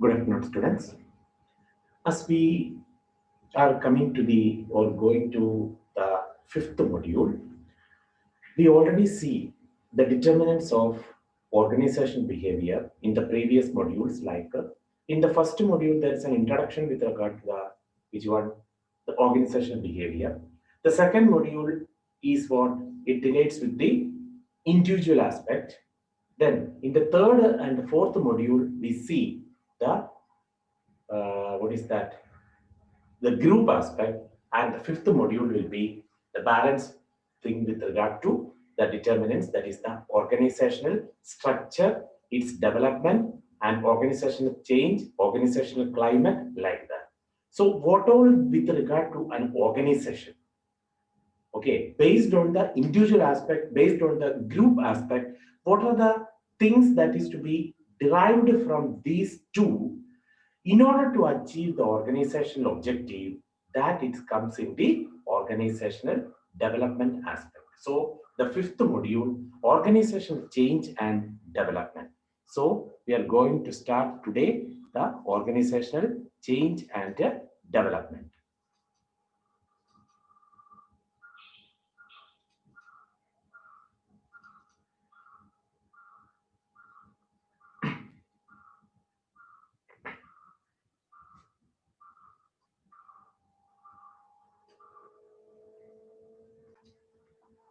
Good afternoon, students. As we are coming to the or going to the fifth module, we already see the determinants of organizational behavior in the previous modules. Like in the first module, there is an introduction with regard to the which one the organizational behavior. The second module is what it relates with the individual aspect. Then in the third and the fourth module, we see the what is that the group aspect, and the fifth module will be the balance thing with regard to the determinants, that is the organizational structure, its development, and organizational change, organizational climate, like that. So what all with regard to an organization? Okay, based on the individual aspect, based on the group aspect, what are the things that is to be derived from these two in order to achieve the organizational objective, that it comes in the organizational development aspect. So the fifth module, organizational change and development. So we are going to start today the organizational change and development.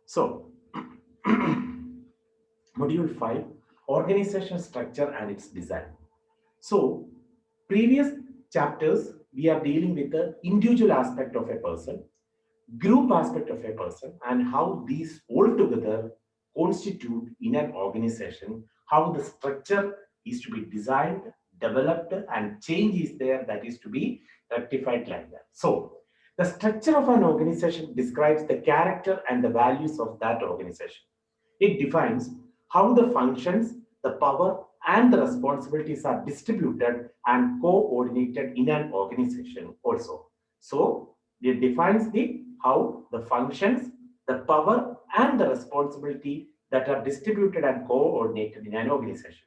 So module 5, organizational structure and its design. So, previous chapters, we are dealing with the individual aspect of a person, group aspect of a person, and how these all together constitute in an organization, how the structure is to be designed, developed, and change is there that is to be rectified like that. So, the structure of an organization describes the character and the values of that organization. It defines how the functions, the power, and the responsibilities are distributed and coordinated in an organization also. So it defines the how the functions, the power, and the responsibility that are distributed and coordinated in an organization.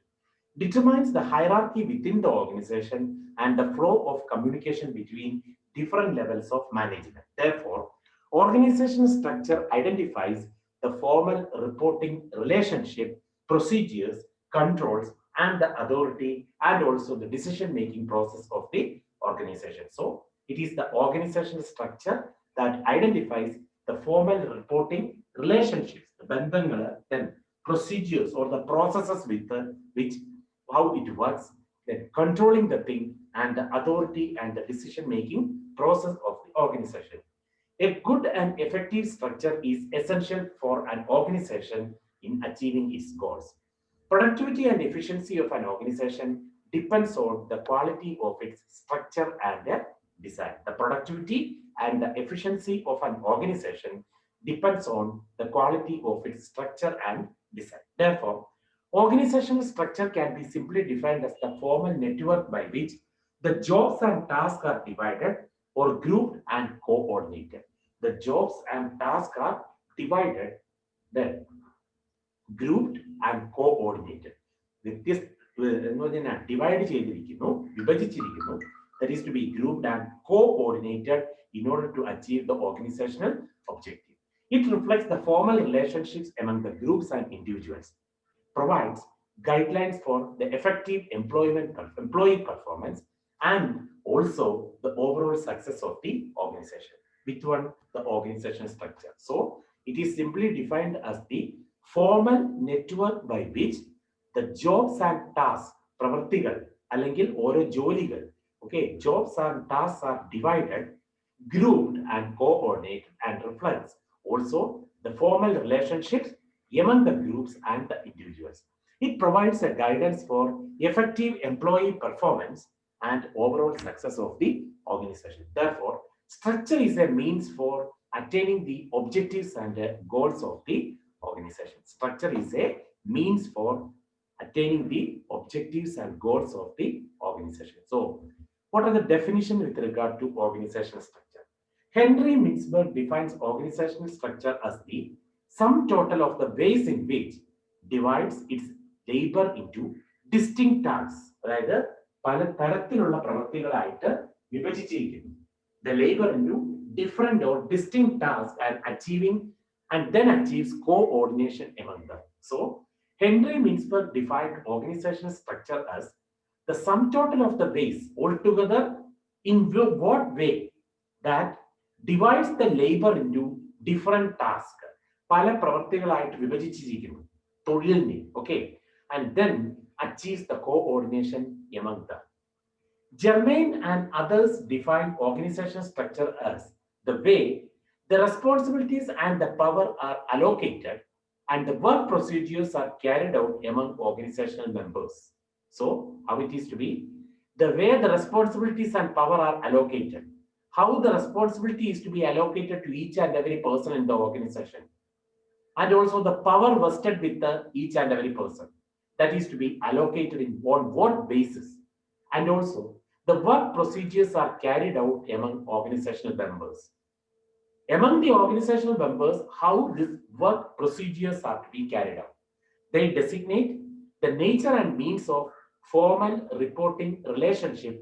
Determines the hierarchy within the organization and the flow of communication between different levels of management. Therefore, organizational structure identifies the formal reporting relationship, procedures, controls, and the authority, and also the decision making process of the organization. So, it is the organizational structure that identifies the formal reporting relationships, the bandhangal, then procedures or the processes with which how it works, then controlling the thing and the authority and the decision making process of the organization. A good and effective structure is essential for an organization in achieving its goals. Productivity and efficiency of an organization depends on the quality of its structure and design. The productivity and the efficiency of an organization depends on the quality of its structure and design. Therefore, organizational structure can be simply defined as the formal network by which the jobs and tasks are divided or grouped and coordinated. The jobs and tasks are divided, then grouped and coordinated. വ്യത്യസ്ത divide ചെയ്തിരിക്കുന്നു, വിഭജിച്ചിരിക്കുന്നു, that is to be grouped and coordinated in order to achieve the organizational objective. It reflects the formal relationships among the groups and individuals, provides guidelines for the effective employee performance, and also the overall success of the organization. Which one? The organizational structure. So it is simply defined as the formal network by which the jobs and tasks, പ്രവൃത്തികൾ അല്ലെങ്കിൽ ഓരോ ജോലികൾ, okay, jobs and tasks are divided, grouped and coordinated, and reflects also the formal relationships among the groups and the individuals. It provides a guidance for effective employee performance and overall success of the organization. Therefore, structure is a means for attaining the objectives and goals of the organization. Structure is a means for attaining the objectives and goals of the organization. So, what are the definitions with regard to organizational structure? Henry Mintzberg defines organizational structure as the sum total of the ways in which divides its labor into distinct tasks, rather പല തരത്തിലുള്ള പ്രവൃത്തികളായിട്ട് വിഭജിച്ചിരിക്കുന്നു. The labor into different or distinct tasks and achieving and then achieves coordination among them. So, Henry Mintzberg defined organizational structure as the sum total of the ways altogether in what way that divides the labor into different tasks. പല പ്രവൃത്തികളായിട്ട് വിഭജിച്ചിരിക്കുന്നു തൊഴിലിനെ, okay, and then achieves the coordination among them. Germain and others define organizational structure as the way the responsibilities and the power are allocated and the work procedures are carried out among organizational members. So, how it is to be? The way the responsibilities and power are allocated. How the responsibility is to be allocated to each and every person in the organization. And also the power vested with each and every person. That is to be allocated on what basis. And also, the work procedures are carried out among organizational members. Among the organizational members, how these work procedures are to be carried out. They designate the nature and means of formal reporting relationship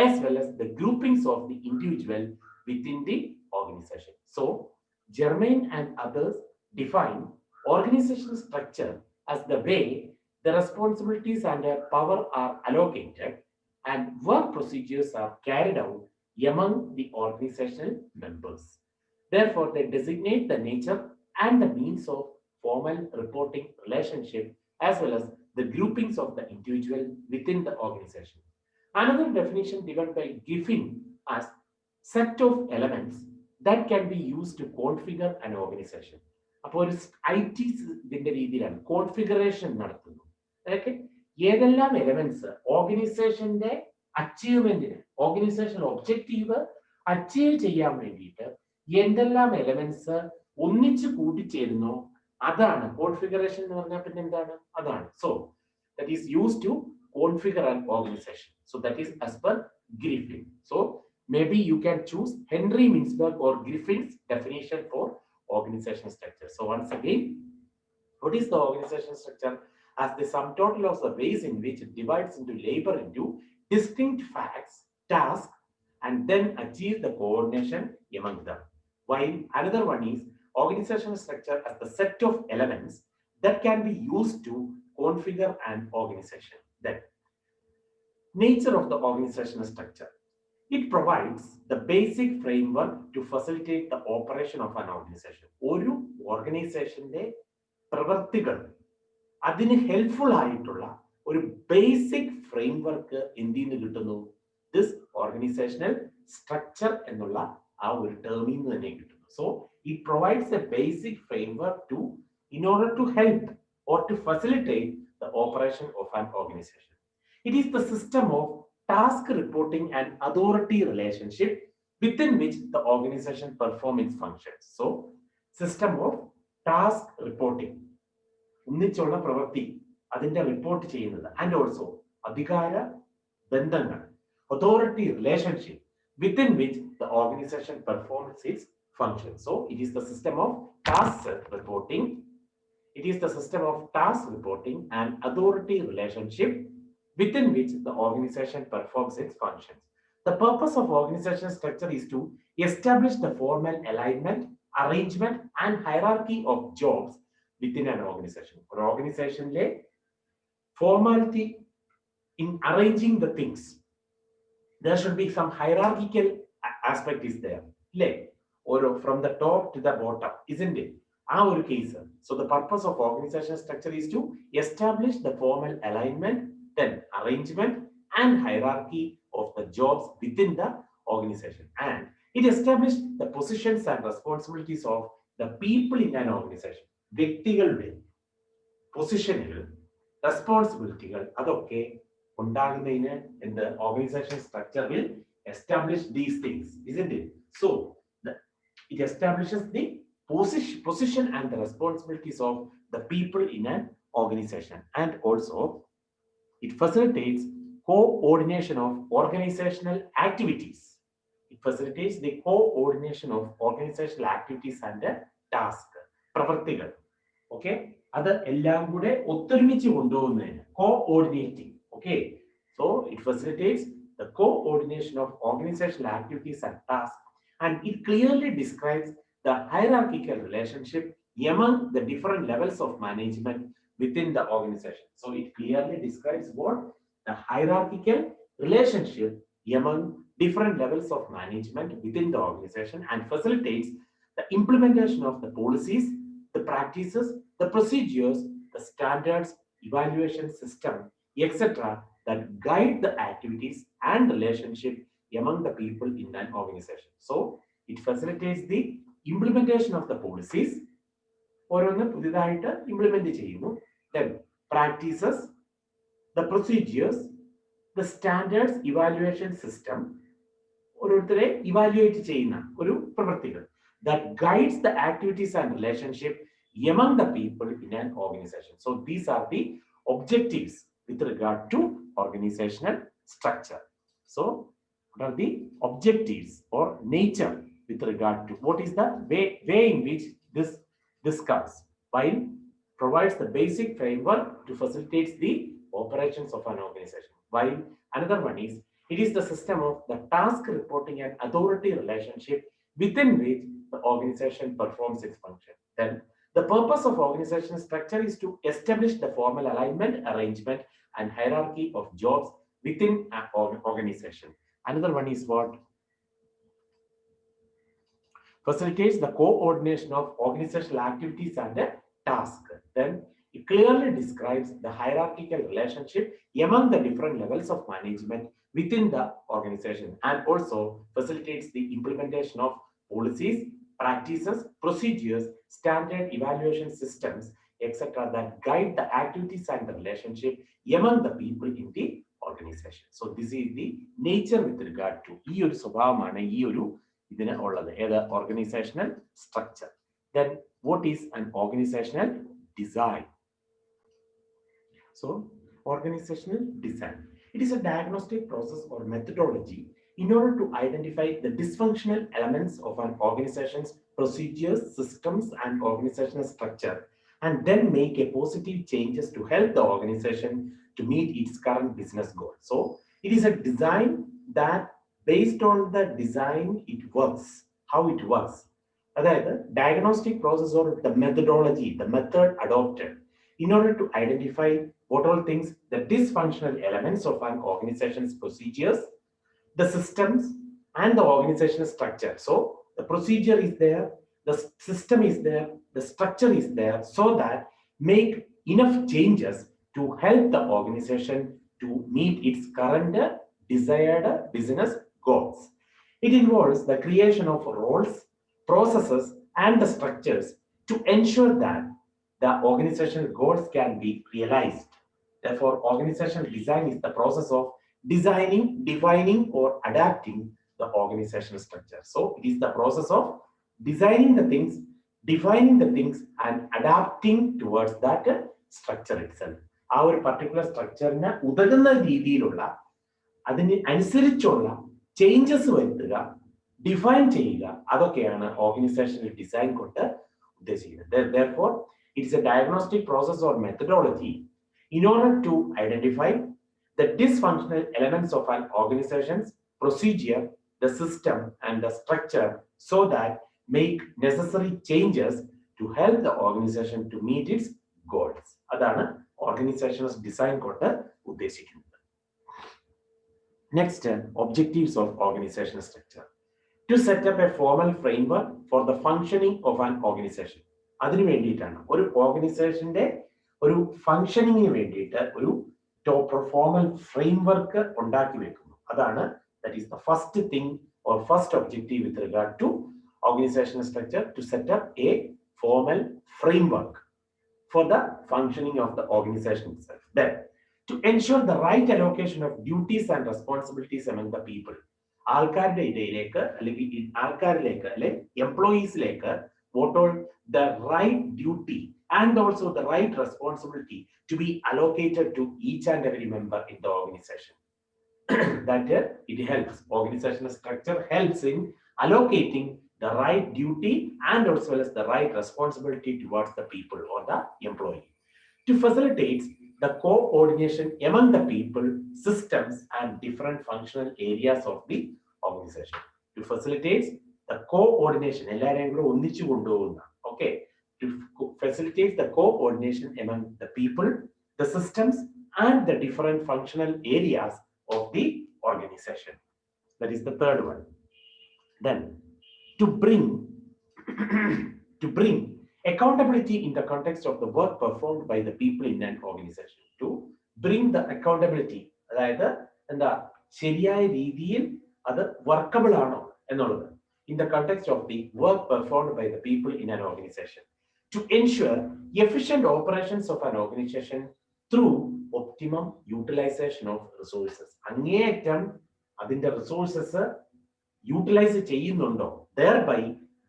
as well as the groupings of the individual within the organization. So, Germain and others define organizational structure as the way the responsibilities and their power are allocated and work procedures are carried out among the organizational members. Therefore, they designate the nature and the means of formal reporting relationship as well as the groupings of the individual within the organization. Another definition given by Giffin as set of elements that can be used to configure an organization. അപ്പോൾ ഒരു IT ഇതിന്റെ രീതിയിലാണ് configuration നടത്തുന്നു. അതൊക്കെ ഏതെല്ലാം elements ഓർഗനൈസേഷന്റെ അച്ചീവ്മെന്റിന്, organisation objective achieve ചെയ്യാൻ വേണ്ടിയിട്ട് എന്തെല്ലാം എലമെന്റ്സ് ഒന്നിച്ച് കൂട്ടിച്ചേരുന്നോ അതാണ് കോൺഫിഗറേഷൻ എന്ന് പറഞ്ഞാൽ. പിന്നെ എന്താണ്? അതാണ്. So that is use to configure an organization. So that is as per Griffin. So maybe you can choose Henry Mintzberg or Griffin's definition for organizational structure. So once again, what is the organizational structure? As the sum total of the ways in which it divides into labor into distinct facts, tasks, and then achieve the coordination among them. While another one is organizational structure as the set of elements that can be used to configure an organization. Then, nature of the organizational structure. It provides the basic framework to facilitate the operation of an organization. ഒരു ഓർഗനൈസേഷന്റെ പ്രവർത്തികൾ അതിന് helpful ആയിട്ടുള്ള ഒരു basic framework എന്തിൽ നിന്ന് കിട്ടുന്നു? This organisational structure എന്നുള്ള ആ ഒരു ടേമിൽ നിന്ന് തന്നെ കിട്ടുന്നു. So it provides a basic framework to in order to help or to facilitate the operation of an organization. It is the system of task reporting and authority relationship within which the organization performs its functions. So, system of task reporting. ഒന്നിച്ചുള്ള പ്രവൃത്തി അതിന്റെ report ചെയ്യുന്നത് and also അധികാര ബന്ധങ്ങൾ, authority relationship within which the organization performs its functions. So, it is the system of task reporting. It is the system of task reporting and authority relationship within which the organization performs its functions. The purpose of organizational structure is to establish the formal alignment, arrangement, and hierarchy of jobs within an organization. An organization formality in arranging the things. There should be some hierarchical aspect is there. Or from the top to the bottom, isn't it? Our case. So the purpose of organizational structure is to establish the formal alignment, then arrangement and hierarchy of the jobs within the organization, and it established the positions and responsibilities of the people in an organization. വ്യക്തികളുടെ പൊസിഷനുകൾ, റെസ്പോൺസിബിലിറ്റികൾ അതൊക്കെ ഉണ്ടാകുന്നതിന് എന്ത് organisation structure will establish these things, isn't it? So it establishes the position and the responsibilities of the people in an organization, and also it facilitates coordination of organizational activities. It facilitates the coordination of organizational activities and task. പ്രവർത്തികൾ okay അത് എല്ലാം കൂടെ ഒത്തൊരുമിച്ച് കൊണ്ടുപോകുന്നതിന് coordinating. Okay So it facilitates the coordination of organizational activities and tasks, and it clearly describes the hierarchical relationship among the different levels of management within the organization. So it clearly describes what the hierarchical relationship among different levels of management within the organization and facilitates the implementation of the policies, the practices, the procedures, the standards, evaluation system, etc., that guide the activities and relationship among the people in an organization. So it facilitates the implementation of the policies, ഓരോന്ന് പുതിയതായിട്ട് implement ചെയ്യുന്നു. Then practices, the procedures, the standards evaluation system, ഓരോരുത്തരെ evaluate ചെയ്യുന്ന ഒരു പ്രവൃത്തികൾ that guides the activities and relationship among the people in an organization. So these are the objectives with regard to organizational structure. So what are the objectives or nature with regard to what is the way in which this comes, while provides the basic framework to facilitate the operations of an organization. While another one is it is the system of the task reporting and authority relationship within which the organization performs its function. Then the purpose of organizational structure is to establish the formal alignment, arrangement, and hierarchy of jobs within an organization. Another one is what? Facilitates the coordination of organizational activities and tasks. Then it clearly describes the hierarchical relationship among the different levels of management within the organization and also facilitates the implementation of policies, practices, procedures, standard evaluation systems, etc., that guide the activities and the relationship among the people in the organization. So this is the nature with regard to ഈ ഒരു സ്വഭാവമാണ് ഈ ഒരു ഇതിന് ഉള്ളത് ഏത് organizational structure. Then what is an organizational design? So organizational design, it is a diagnostic process or methodology in order to identify the dysfunctional elements of an organization's procedures, systems, and organizational structure, and then make a positive changes to help the organization to meet its current business goal. So it is a design that based on the design it works, how it works. അതായത് diagnostic process or the methodology, the method adopted in order to identify what all things, the dysfunctional elements of an organization's procedures, the systems, and the organizational structure. So the procedure is there, the system is there, the structure is there, so that make enough changes to help the organization to meet its current desired business goals. It involves the creation of roles, processes, and the structures to ensure that the organizational goals can be realized. Therefore, organizational design is the process of designing, defining, or adapting the organizational structure. So it is the process of designing the things, defining the things, and adapting towards that structure itself. ആ ഒരു particular സ്ട്രക്ചറിന് ഉതകുന്ന രീതിയിലുള്ള അതിന് അനുസരിച്ചുള്ള changes വരുത്തുക, define ചെയ്യുക, അതൊക്കെയാണ് organisational design കൊണ്ട് ഉദ്ദേശിക്കുന്നത്. Therefore, it is a diagnostic process or methodology in order to identify the dysfunctional elements of an organization's procedure, the system, and the structure, so that make necessary changes to help the organization to meet its goals. അതാണ് organisational design കൊണ്ട് ഉദ്ദേശിക്കുന്നത്. Next, objectives of organizational structure. To set up a formal framework for the functioning of an organization. അതിനു വേണ്ടിയിട്ടാണ് ഒരു ഓർഗനൈസേഷന്റെ ഒരു ഫംഗ്ഷനിങ്ങിന് വേണ്ടിയിട്ട് ഒരു ഫോർമൽ ഫ്രെയിംവർക്ക് ഉണ്ടാക്കി വെക്കുന്നു. അതാണ് that is the first thing or first objective with regard to organizational structure, to set up a formal framework for the functioning of the organization itself. Then, to ensure the right allocation of duties and responsibilities among the people. ആൾക്കാരുടെ ഇടയിലേക്ക് അല്ലെങ്കിൽ ആൾക്കാരിലേക്ക് അല്ലെ എംപ്ലോയീസിലേക്ക് what all the right duty and also the right responsibility to be allocated to each and every member in the organization. That it helps, organizational structure helps in allocating the right duty and also as the right responsibility towards the people or the employee. To facilitate the coordination among the people, systems, and different functional areas of the organization. To facilitate the coordination, okay, to facilitate the coordination among the people, the systems, and the different functional areas of the organization. That is the third one. Then, to bring to bring accountability in the context of the work performed by the people in an organization. To bring the accountability, അതായത് എന്താ ശരിയായ രീതിയിൽ അത് workable ആണോ എന്നുള്ളത് in the context of the work performed by the people in an organization. To ensure efficient operations of an organization through optimum utilization of resources. അങ്ങേയറ്റം അതിന്റെ resources utilise ചെയ്യുന്നുണ്ടോ, thereby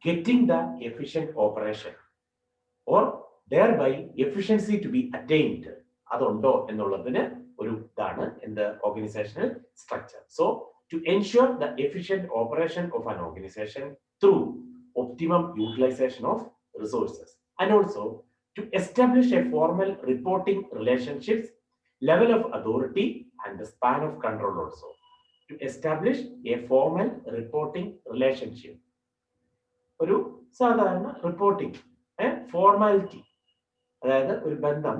getting the efficient operation or thereby efficiency to be attained. അതുണ്ടോ എന്നുള്ളതിന് ഒരു ഇതാണ് in the organizational structure. So to ensure the efficient operation of an organization through optimum utilization of resources, and also to establish a formal reporting relationships, level of authority, and the span of control also. To establish a formal reporting relationship, ഒരു സാധാരണ reporting formality, അതായത് ഒരു ബന്ധം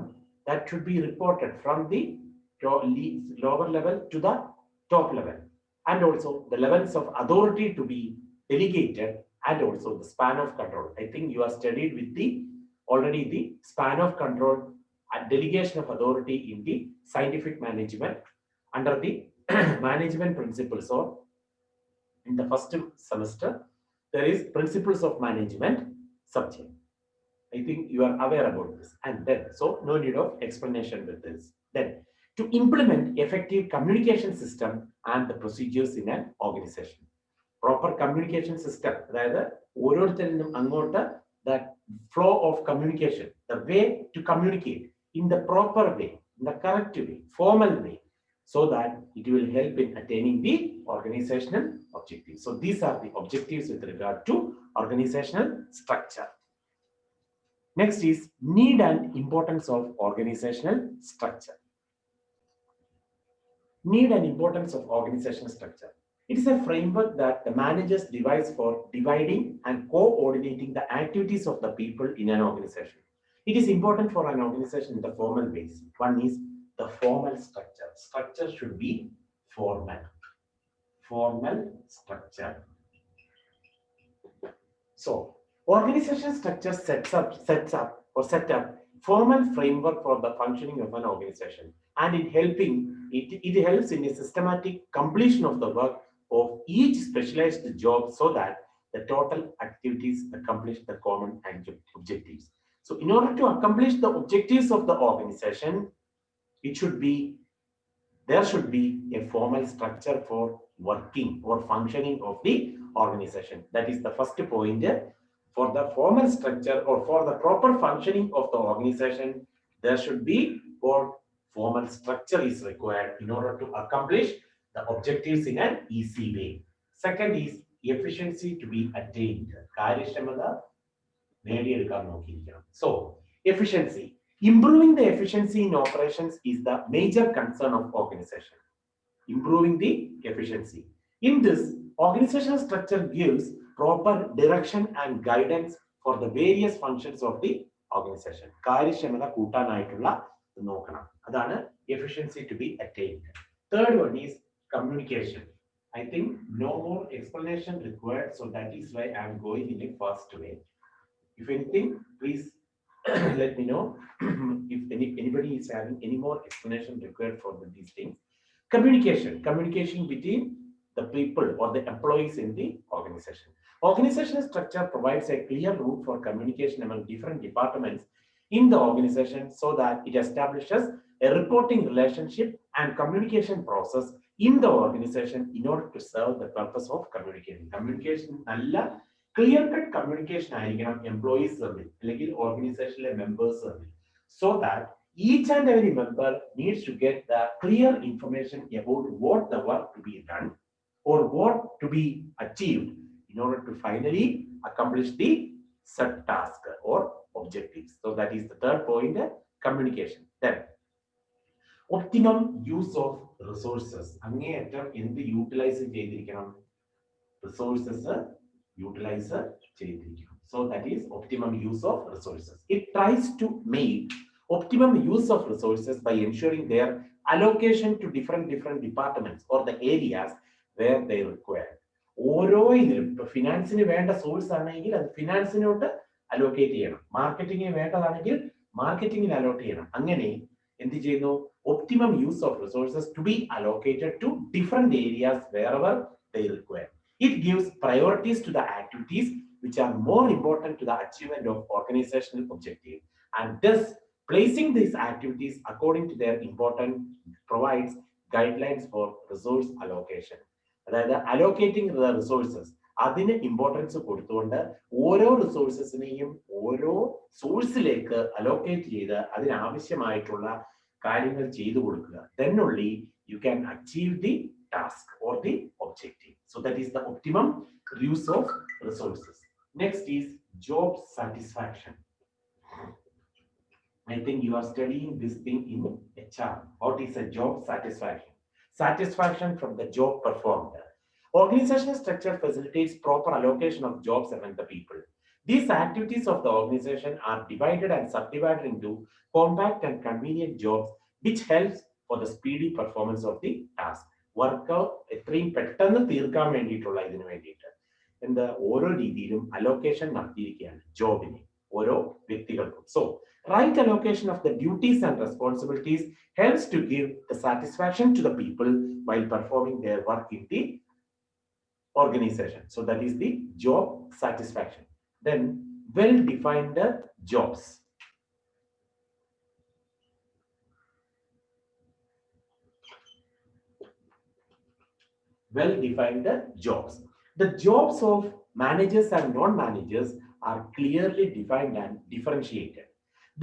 that should be reported from the lower level to the top level, and also the levels of authority to be delegated, and also the span of control. I think you are studied with the already the span of control and delegation of authority in the scientific management under the management principles, or in the first semester there is principles of management subject. I think you are aware about this, and then so no need of explanation with this. Then to implement effective communication system and the procedures in an organization. Proper communication system, അതായത് ഓരോരുത്തരിലും അങ്ങോട്ട് the flow of communication, the way to communicate in the proper way, in the correct way, formal way, so that it will help in attaining the organizational objectives. So these are the objectives with regard to organizational structure. Next is need and importance of organizational structure. Need and importance of organizational structure. It is a framework that the managers devise for dividing and coordinating the activities of the people in an organization. It is important for an organization in the formal ways. One is the formal structure. Structure should be formal. Formal structure. So, organization structure sets up formal framework for the functioning of an organization, and it helps in a systematic completion of the work of each specialized job, so that the total activities accomplish the common objectives. So in order to accomplish the objectives of the organization, there should be a formal structure for working or functioning of the organization. That is the first point. For the formal structure or for the proper functioning of the organization, there should be what formal structure is required in order to accomplish the objectives in an easy way. Second is efficiency to be attained. So efficiency. Improving the efficiency in operations is the major concern of organization. Improving the efficiency. In this, organizational structure gives proper direction and guidance for the various functions of the organization. കാര്യക്ഷമത കൂട്ടാനായിട്ടുള്ള നോക്കണം. അതാണ് efficiency to be attained. Third one is communication. I think no more explanation required, so that is why I am going in a fast way. If anything, please let me know if anybody is having any more explanation required for these things. Communication between the people or the employees in the organization. Organizational structure provides a clear route for communication among different departments in the organization, so that it establishes a reporting relationship and communication process in the organization in order to serve the purpose of communicating. Communication നല്ല clear cut communication ആയിരിക്കണം employees തമ്മിൽ അല്ലെങ്കിൽ organizationലെ members തമ്മിൽ, so that each and every member needs to get the clear information about what the work to be done or what to be achieved in order to finally accomplish the set task or objectives. So that is the third point, communication. Then Optimum use of resources. അങ്ങേയറ്റം എന്ത് utilise ചെയ്തിരിക്കണം? Resources utilize ചെയ്തിരിക്കണം. So that is optimum use of resources. It tries to make optimum use of resources by ensuring their allocation to different departments or the areas where they require. ഓരോ ഇതിലും ഇപ്പൊ ഫിനാൻസിന് വേണ്ട source ആണെങ്കിൽ അത് ഫിനാൻസിനോട്ട് allocate ചെയ്യണം, മാർക്കറ്റിംഗിന് വേണ്ടതാണെങ്കിൽ മാർക്കറ്റിംഗിൽ allot ചെയ്യണം. അങ്ങനെ എന്ത് ചെയ്യുന്നു? Optimum use of resources to be allocated to different areas wherever they require. It gives priorities to the activities which are more important to the achievement of organizational objective, and thus placing these activities according to their importance provides guidelines for resource allocation. അതായത് allocating the resources, അതിന് importance കൊടുത്തുകൊണ്ട് ഓരോ റിസോഴ്സസിനെയും ഓരോ സോഴ്സിലേക്ക് allocate ചെയ്ത് അതിനാവശ്യമായിട്ടുള്ള കാര്യങ്ങൾ ചെയ്തു കൊടുക്കുക. Then only you can achieve the task or the objective. So that is the optimum use of resources. Next is job satisfaction. I think you are studying this thing in HR. What is a job satisfaction? Satisfaction from the job performed. Organizational structure facilitates proper allocation of jobs among the people. These activities of the organization are divided and subdivided into compact and convenient jobs, which helps for the speedy performance of the task. Work എത്രയും പെട്ടെന്ന് തീർക്കാൻ വേണ്ടിയിട്ടുള്ള ഇതിന് വേണ്ടിയിട്ട് എന്താ ഓരോ രീതിയിലും allocation നടത്തിയിരിക്കുകയാണ് ജോബിന് ഓരോ വ്യക്തികൾക്കും. So right allocation of the duties and responsibilities helps to give the satisfaction to the people while performing their work in the organization. So that is the job satisfaction. Then well-defined jobs. Well-defined jobs. The jobs of managers and non-managers are clearly defined and differentiated.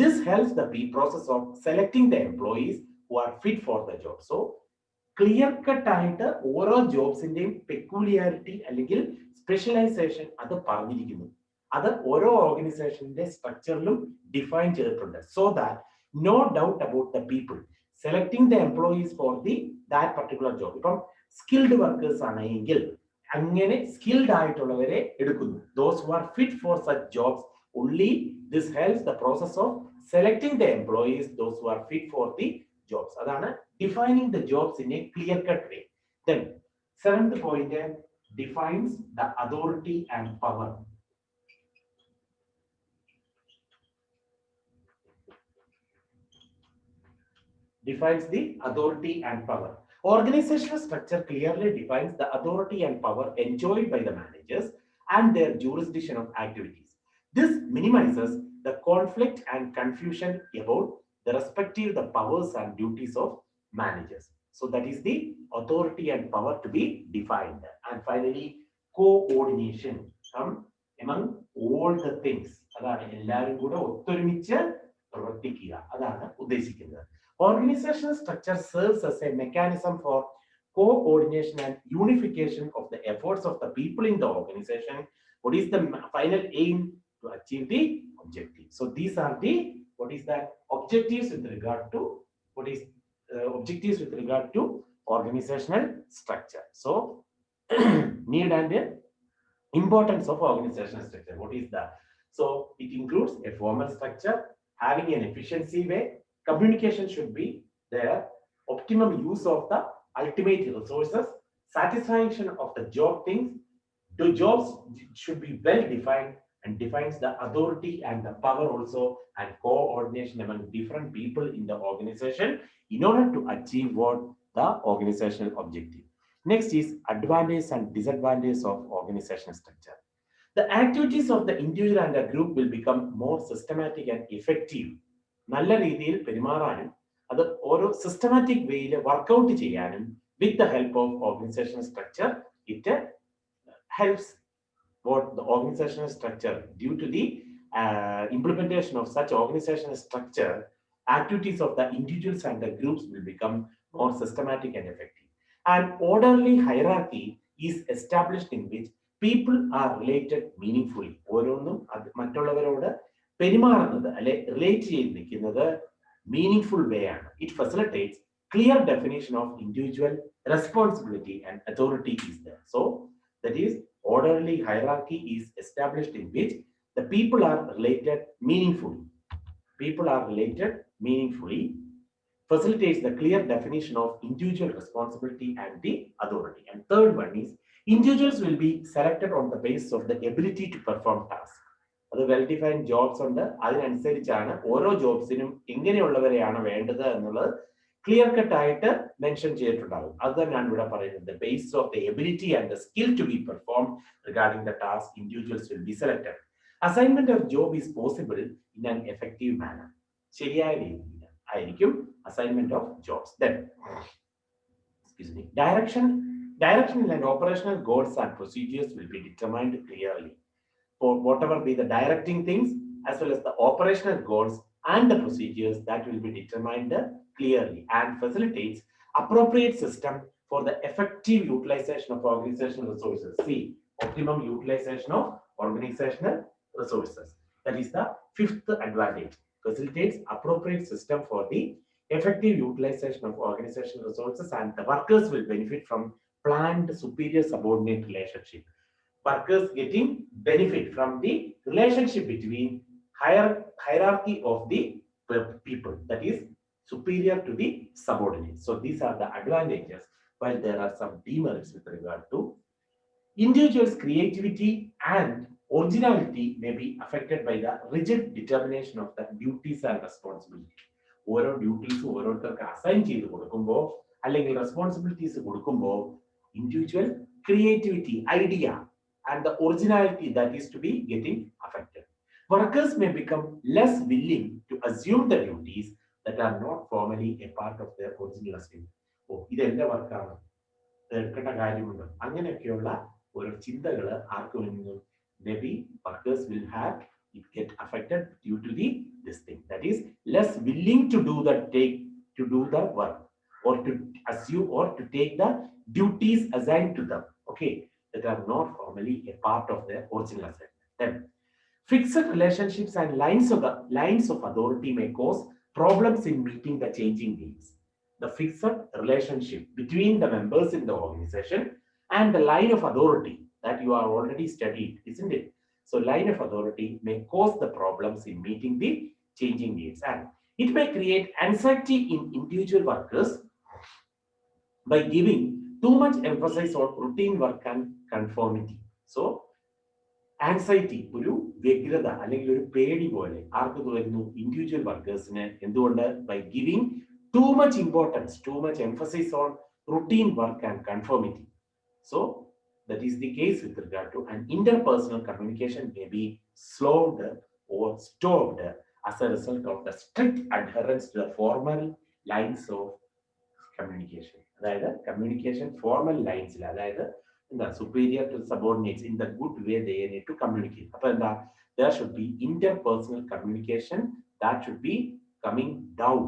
This helps the process of selecting the employees who are fit for the job. So clear cut ആയിട്ട് ഓരോ ജോബ്സിന്റെയും peculiarity അല്ലെങ്കിൽ specialisation അത് പറഞ്ഞിരിക്കുന്നു. അത് ഓരോ ഓർഗനൈസേഷന്റെ സ്ട്രക്ചറിലും define ചെയ്തിട്ടുണ്ട്. So that no doubt about the people selecting the employees for the that particular job. ഇപ്പം സ്കിൽഡ് വർക്കേഴ്സ് ആണെങ്കിൽ അങ്ങനെ സ്കിൽഡ് ആയിട്ടുള്ളവരെ എടുക്കുന്നു. Those who are fit for such jobs only. This helps the process of selecting the employees, those who are fit for the jobs. അതാണ് defining the jobs in a clear cut way. Then seventh point defines the authority and power. Defines the authority and power. Organizational structure clearly defines the authority and power enjoyed by the managers and their jurisdiction of activities. This minimizes the conflict and confusion about the respective the powers and duties of managers. So that is the authority and power to be defined. And finally, coordination among all the things. അതാണ് എല്ലാവരും കൂടെ ഒത്തൊരുമിച്ച് പ്രവർത്തിക്കുക, അതാണ് ഉദ്ദേശിക്കുന്നത്. Organizational structure serves as a mechanism for coordination and unification of the efforts of the people in the organization. What is the final aim? To achieve the objective. So these are the what is that objectives with regard to what is objectives with regard to organizational structure. So need and importance of organizational structure. What is that? So it includes a formal structure, having an efficiency way, communication should be there, optimum use of the ultimate resources, satisfaction of the job things. The jobs should be well defined and defines the authority and the power also, and coordination among different people in the organization in order to achieve what the organizational objective. Next is advantages and disadvantages of organizational structure. The activities of the individual and the group will become more systematic and effective. നല്ല രീതിയിൽ പെരുമാറാനും അത് ഓരോ systematic വേയിൽ workout ചെയ്യാനും with the help of organizational structure, it helps what the organizational structure. Due to the implementation of such organizational structure, activities of the individuals and the groups will become more systematic and effective. An orderly hierarchy is established in which people are related meaningfully. ഓരോന്നും മറ്റുള്ളവരോട് പെരുമാറുന്നത് അല്ലെ relate ചെയ്ത് നിൽക്കുന്നത് meaningful വേ ആണ്. It facilitates clear definition of individual responsibility and authority is there. So that is orderly hierarchy is established in which the people are related meaningfully. People are related meaningfully facilitates the clear definition of individual responsibility and the authority. And third one is individuals will be selected on the basis of the ability to perform tasks. അത് well defined jobs ഉണ്ട്, അതിനനുസരിച്ചാണ് ഓരോ ജോബ്സിനും ഇങ്ങനെയുള്ളവരെയാണ് വേണ്ടത് എന്നുള്ളത് clear cut ആയിട്ട് mention ചെയ്തിട്ടുണ്ടാകും. അത് തന്നെയാണ് ഇവിടെ പറയുന്നത്. Based of the ability and the skill to be perform regarding the task individuals will be selected. Assignment of job is possible in an effective manner. ശരിയായ രീതിയിൽ ആയിരിക്കും assignment of jobs. Then, excuse me, directional and operational goals and procedures will be determined clearly. For whatever be the directing things as well as the operational goals and the procedures that will be determined clearly and facilitates appropriate system for the effective utilization of organizational resources. See, optimum utilization of organizational resources. That is the fifth advantage. Facilitates appropriate system for the effective utilization of organizational resources, and the workers will benefit from planned superior subordinate relationship. Workers getting benefit from the relationship between hierarchy of the people, that is superior to the subordinate. So these are the advantages, while there are some demerits with regard to individuals' creativity and originality may be affected by the rigid determination of the duties and responsibilities. ഓരോ duties ഓരോരുത്തർക്ക് assign ചെയ്ത് കൊടുക്കുമ്പോൾ അല്ലെങ്കിൽ responsibilities കൊടുക്കുമ്പോൾ individual creativity, idea and the originality that is to be getting affected. Workers may become less willing to assume the duties that are not formally a part of their original assignment. ഓ, ഇത് എന്റെ വർക്കാണ്, എടുക്കേണ്ട കാര്യമുണ്ട്, അങ്ങനെയൊക്കെയുള്ള ഒരു ചിന്തകൾ ആർക്ക് വരുന്നു? Maybe workers will have it get affected due to this thing, that is less willing to do the work or to assume or to take the duties assigned to them, okay, that are not formally a part of their original assignment. Then fixed relationships and lines of authority may cause problems in meeting the changing needs. The fixed relationship between the members in the organization and the line of authority that you are already studied, isn't it? So line of authority may cause the problems in meeting the changing needs, and it may create anxiety in individual workers by giving too much emphasis on routine work and conformity. So anxiety, ഒരു വ്യഗ്രത അല്ലെങ്കിൽ ഒരു പേടി പോലെ ആർക്ക് തോന്നുന്നു? Individual വർക്കേഴ്സിന്. എന്തുകൊണ്ട്? By giving too much importance, too much emphasis on routine work and conformity. So that is the case with regard to an interpersonal communication may be slowed or stopped as a result of the strict adherence to the formal lines of communication. അതായത് communication formal ലൈൻസിൽ, അതായത് എന്താ, superior to subordinates in the good way they need to communicate. അപ്പൊ എന്താ, there should be interpersonal communication that should be coming down.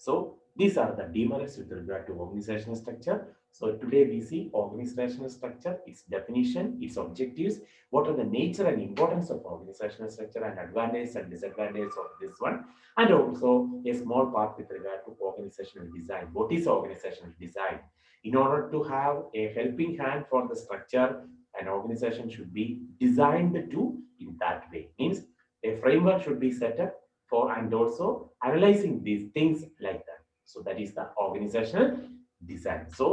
So these are the demerits with regard to organizational structure. So today we see organizational structure, its definition, its objectives, what are the nature and importance of organizational structure, and advantages and disadvantages of this one, and also a small part with regard to organizational design. What is organizational design? In order to have a helping hand for the structure, an organization should be designed to in that way. Means a framework should be set up for and also analyzing these things like that. So that is the organizational design. So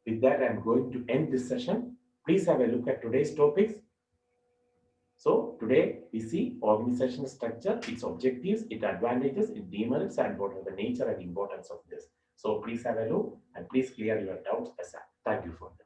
with that, I'm going to end this session. Please have a look at today's topics. So today we see organizational structure, its objectives, its advantages, its demerits, and what are the nature and importance of this. So please have a look and please clear your doubts. Thank you for that.